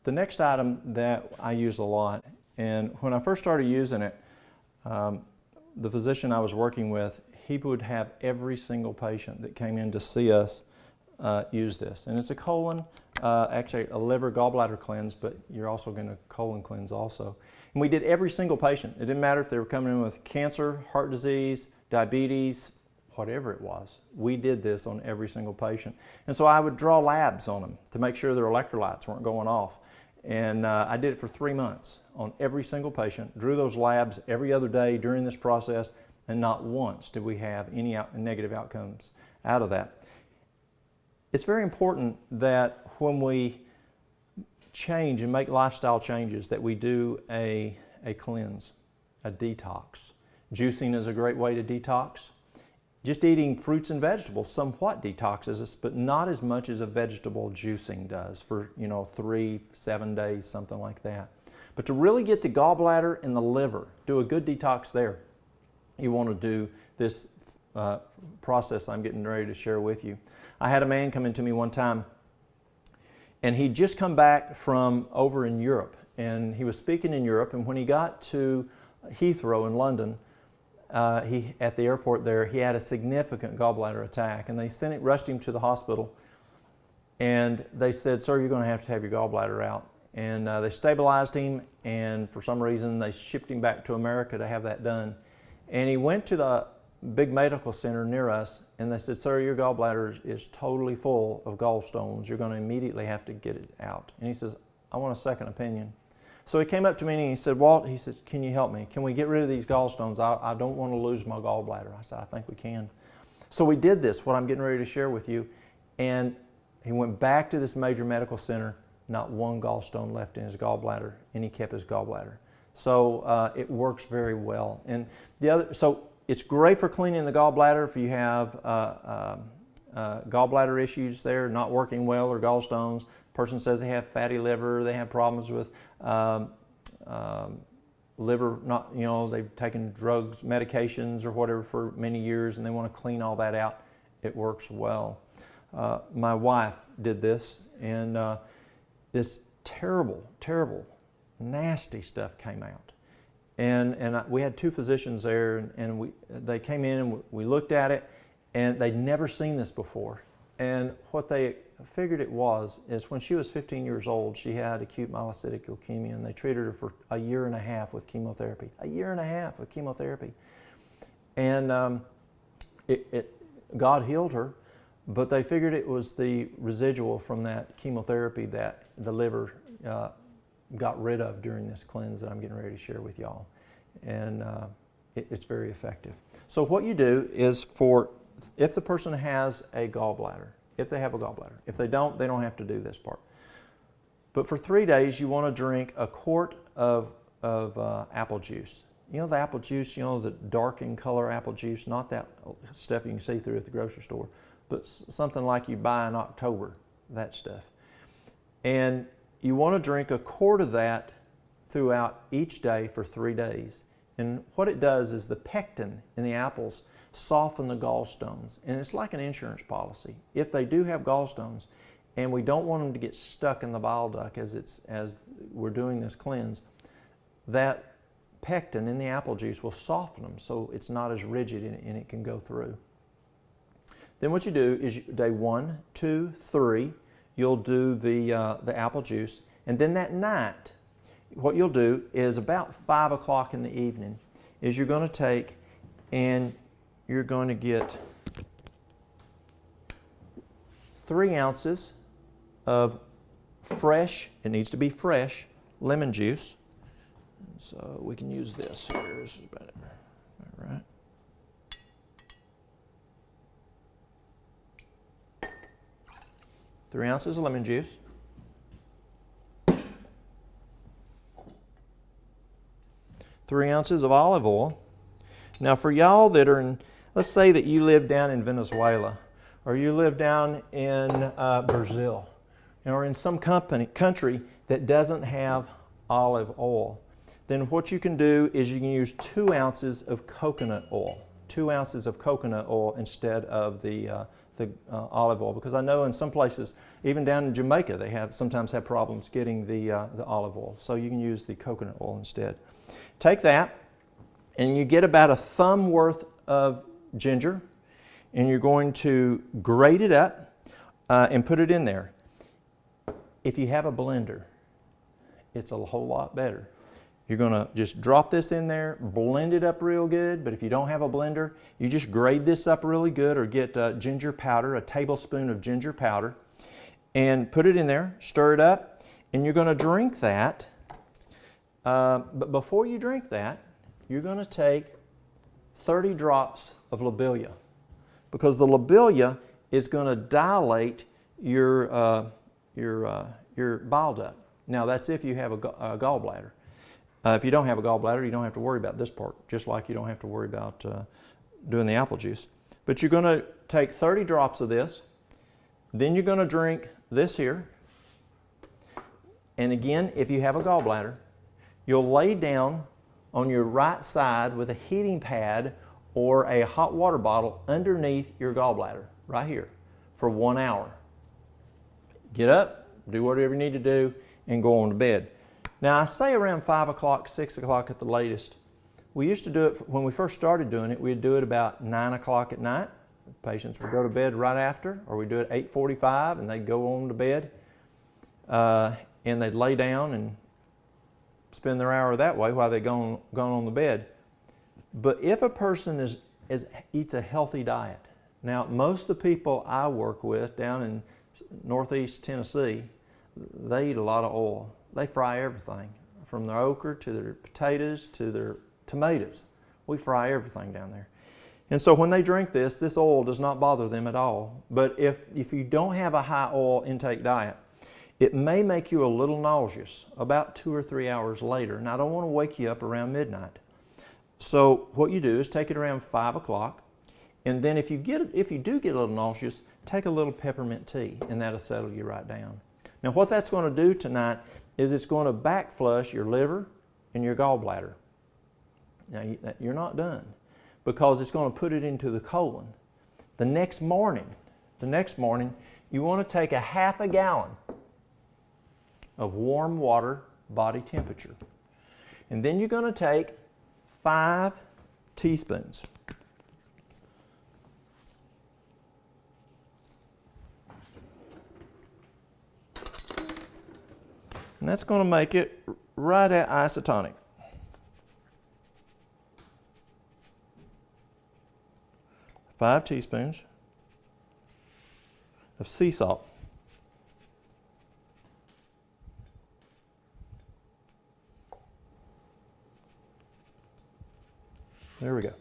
The next item that I use a lot, and when I first started using it, the physician I was working with, he would have every single patient that came in to see us use this. And it's a colon, actually a liver gallbladder cleanse, but you're also going to colon cleanse also. And we did every single patient. It didn't matter if they were coming in with cancer, heart disease, diabetes, whatever it was. We did this on every single patient. And so I would draw labs on them to make sure their electrolytes weren't going off. And I did it for 3 months on every single patient, drew those labs every other day during this process, and not once did we have any negative outcomes out of that. It's very important that when we change and make lifestyle changes that we do a cleanse, a detox. Juicing is a great way to detox. Just eating fruits and vegetables somewhat detoxes us, but not as much as a vegetable juicing does for 3-7 days, something like that. But to really get the gallbladder and the liver, do a good detox there, you want to do this process I'm getting ready to share with you. I had a man come into me one time, and he'd just come back from over in Europe, and he was speaking in Europe, and when he got to Heathrow in London, at the airport there, he had a significant gallbladder attack, and they rushed him to the hospital, and they said, "Sir, you're going to have your gallbladder out." And they stabilized him, and for some reason they shipped him back to America to have that done. And he went to the big medical center near us, and they said, "Sir, your gallbladder is totally full of gallstones. You're going to immediately have to get it out." And he says, "I want a second opinion." So he came up to me and he said, "Walt," he said, "can you help me? Can we get rid of these gallstones? I don't want to lose my gallbladder." I said, "I think we can." So we did this, what I'm getting ready to share with you, and he went back to this major medical center, not one gallstone left in his gallbladder, and he kept his gallbladder. So it works very well. And so it's great for cleaning the gallbladder if you have gallbladder issues there, not working well, or gallstones. Person says they have fatty liver, they have problems with liver, they've taken drugs, medications, or whatever for many years, and they want to clean all that out. It works well. My wife did this, and this terrible, terrible, nasty stuff came out. And we had 2 physicians there, and they came in and we looked at it, and they'd never seen this before. And what they figured it was is when she was 15 years old, she had acute myelocytic leukemia, and they treated her for 1.5 years with chemotherapy. 1.5 years with chemotherapy. And God healed her, but they figured it was the residual from that chemotherapy that the liver got rid of during this cleanse that I'm getting ready to share with y'all. And it's very effective. So what you do is, if the person has a gallbladder, if they have a gallbladder. If they don't have to do this part. But for 3 days, you want to drink a quart of apple juice. You know the apple juice, the dark in color apple juice, not that stuff you can see through at the grocery store, but something like you buy in October, that stuff. And you want to drink a quart of that throughout each day for 3 days. And what it does is the pectin in the apples soften the gallstones. And it's like an insurance policy. If they do have gallstones, and we don't want them to get stuck in the bile duct as we're doing this cleanse, that pectin in the apple juice will soften them so it's not as rigid and it can go through. Then what you do is day 1, 2, 3, you'll do the apple juice. And then that night, what you'll do is about 5 o'clock in the evening is you're going to take and you're going to get 3 ounces of fresh, it needs to be fresh, lemon juice. So we can use this here. This is better. All right. 3 ounces of lemon juice. 3 ounces of olive oil. Now for y'all that are in, let's say that you live down in Venezuela, or you live down in Brazil, or in some country that doesn't have olive oil, then what you can do is you can use 2 ounces of coconut oil. 2 ounces of coconut oil instead of the the olive oil, because I know in some places, even down in Jamaica, they sometimes have problems getting the olive oil. So you can use the coconut oil instead. Take that, and you get about a thumb worth of ginger, and you're going to grate it up and put it in there. If you have a blender, it's a whole lot better. You're going to just drop this in there, blend it up real good, but if you don't have a blender, you just grate this up really good, or get ginger powder, a tablespoon of ginger powder, and put it in there, stir it up, and you're going to drink that. But before you drink that, you're going to take 30 drops of lobelia, because the lobelia is going to dilate your bile duct. Now that's if you have a gallbladder. If you don't have a gallbladder, you don't have to worry about this part, just like you don't have to worry about doing the apple juice. But you're going to take 30 drops of this, then you're going to drink this here. And again, if you have a gallbladder, you'll lay down on your right side with a heating pad or a hot water bottle underneath your gallbladder, right here, for 1 hour. Get up, do whatever you need to do, and go on to bed. Now I say around 5 o'clock, 6 o'clock at the latest. We used to do it, when we first started doing it, we'd do it about 9 o'clock at night. Patients would go to bed right after, or we'd do it at 8:45 and they'd go on to bed. And they'd lay down and spend their hour that way while they're gone on the bed. But if a person eats a healthy diet, now most of the people I work with down in northeast Tennessee, they eat a lot of oil. They fry everything, from their okra to their potatoes to their tomatoes. We fry everything down there. And so when they drink this oil does not bother them at all. But if you don't have a high oil intake diet, it may make you a little nauseous about 2 or 3 hours later. And I don't want to wake you up around midnight. So what you do is take it around 5 o'clock. And then if you do get a little nauseous, take a little peppermint tea, and that'll settle you right down. Now what that's going to do tonight is it's going to backflush your liver and your gallbladder. Now you're not done, because it's going to put it into the colon. The next morning, you want to take a half a gallon of warm water, body temperature. And then you're going to take 5 teaspoons. And that's going to make it right at isotonic. Five teaspoons of sea salt. There we go.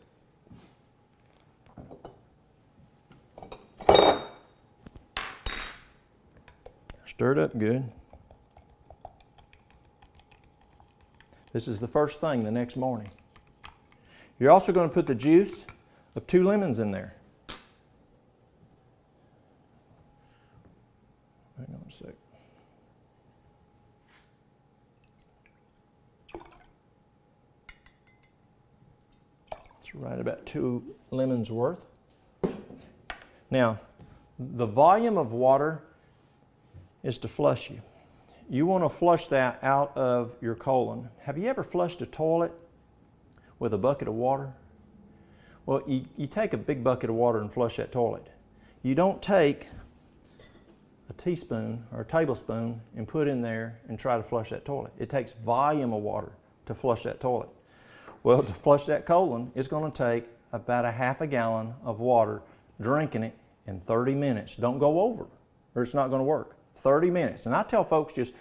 Stir it up good. This is the first thing the next morning. You're also going to put the juice of 2 lemons in there. Hang on a sec. It's right about 2 lemons worth. Now, the volume of water is to flush you. You want to flush that out of your colon. Have you ever flushed a toilet with a bucket of water? Well, you take a big bucket of water and flush that toilet. You don't take a teaspoon or a tablespoon and put in there and try to flush that toilet. It takes volume of water to flush that toilet. Well, to flush that colon, it's going to take about a half a gallon of water, drinking it in 30 minutes. Don't go over, or it's not going to work. 30 minutes. And I tell folks, just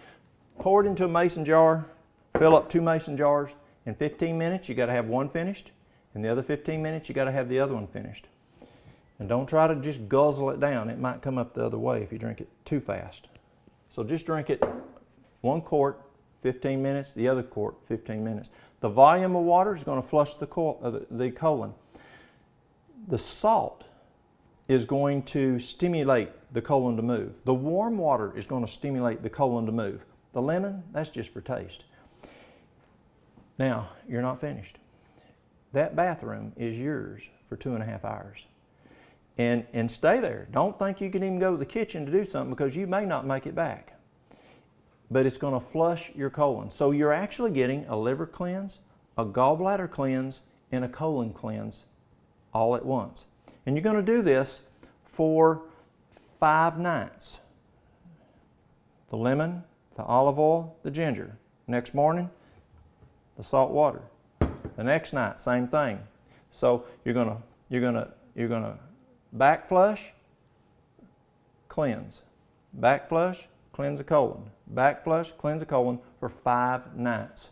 pour it into a mason jar, fill up 2 mason jars. In 15 minutes, you got to have one finished. In the other 15 minutes, you got to have the other one finished. And don't try to just guzzle it down. It might come up the other way if you drink it too fast. So just drink it 1 quart, 15 minutes, the other quart, 15 minutes. The volume of water is going to flush the colon. The salt is going to stimulate the colon to move. The warm water is going to stimulate the colon to move. The lemon, that's just for taste. Now, you're not finished. That bathroom is yours for 2.5 hours. and stay there. Don't think you can even go to the kitchen to do something, because you may not make it back. But it's going to flush your colon. So you're actually getting a liver cleanse, a gallbladder cleanse, and a colon cleanse all at once. And you're going to do this for 5 nights. The lemon, the olive oil, the ginger. Next morning, the salt water. The next night, same thing. So you're gonna back flush, cleanse. Back flush, cleanse the colon. Back flush, cleanse the colon for 5 nights.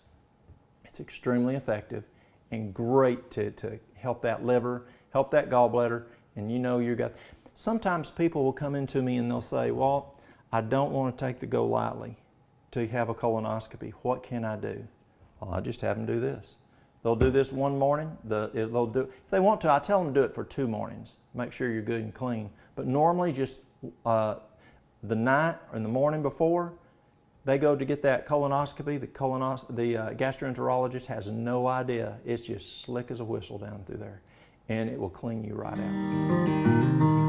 It's extremely effective and great to help that liver, help that gallbladder, and you know you got. Sometimes people will come into me and they'll say, "Walt, I don't want to take the go lightly to have a colonoscopy. What can I do?" Well, I just have them do this. They'll do this one morning. They'll do, if they want to, I tell them to do it for 2 mornings. Make sure you're good and clean. But normally just the night or in the morning before they go to get that colonoscopy, the gastroenterologist has no idea. It's just slick as a whistle down through there. And it will clean you right out.